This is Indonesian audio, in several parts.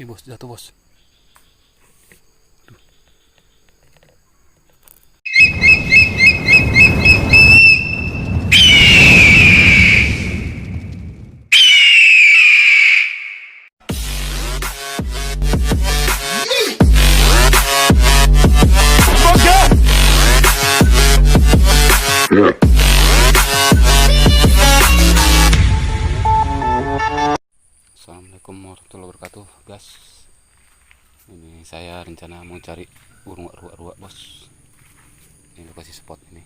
Oke bos, jatuh bos. Assalamualaikum warahmatullahi wabarakatuh, guys. Ini saya rencana mau cari burung ruak-ruak bos. Ini lokasi spot ini.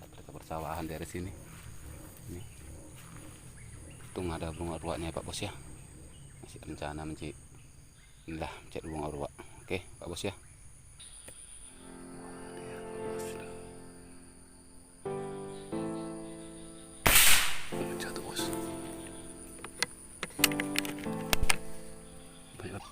Ada persawahan dari sini. Ini. Tung ada burung ruaknya Pak Bos ya. Masih rencana mencari. Inilah cek burung ruak. Oke, Pak Bos ya. Jatuh bos. Banyak.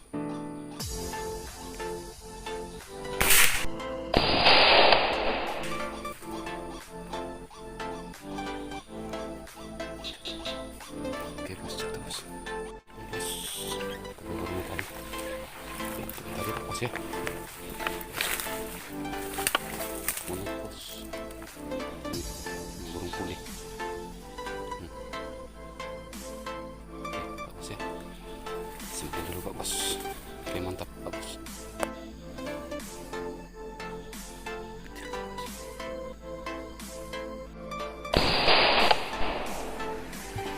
Oke bos, jatuh bos. Bos, burungnya tadi. Tadi Pak Bos ya. Mana bos? Ini burung pulih. Pak Bos ya. Simpan dulu Pak Bos. Oke mantap Pak Bos.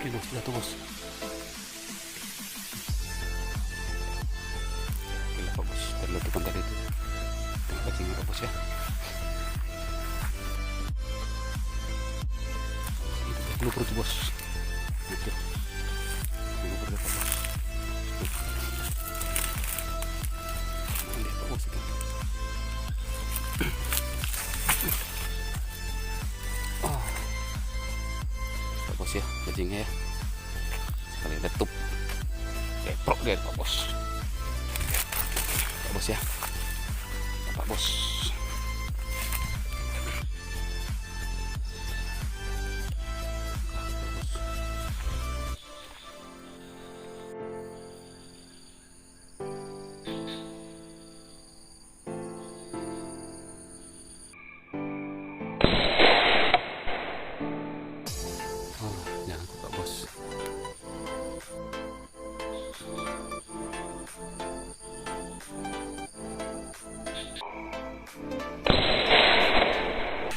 Oke bos, jatuh bos. Oke lah Pak Bos, terletupan tadi itu. Tengok kacingnya Pak Bos ya. Itu 20 perut bos. Oke. 20 perut Pak Bos. Ini Pak Bos itu. Pak Bos ya, kacingnya ya. Sekali letup. Keprok deh Pak Bos. Pak Bos ya. Pak Bos. Nyangkut Pak Bos.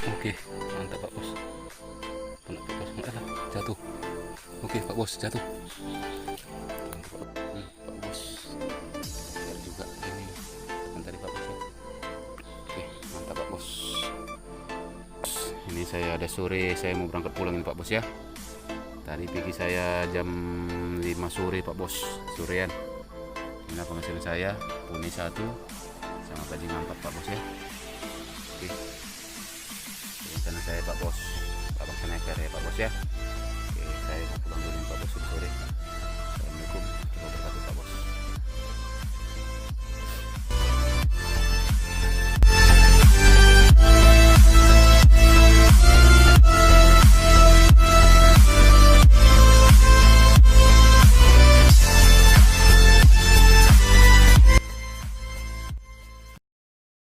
Oke, mantap Pak Bos. Kena Pak Bos, enggak lah, jatuh. Oke Pak Bos, jatuh. Pak Bos. Biar juga ini teman tadi Pak Bos ya. Oke, mantap Pak Bos. Ini saya ada sore, saya mau berangkat pulang ini Pak Bos ya. Tadi pagi saya jam 5 sore Pak Bos, sorean. Ini penghasilan saya, puni 1 sama bajing 4 Pak Bos ya. Oke. Rencana saya Pak Bos, Abang Sniper ya Pak Bos ya. Oke, saya mau pulang dulu Pak Bos sore.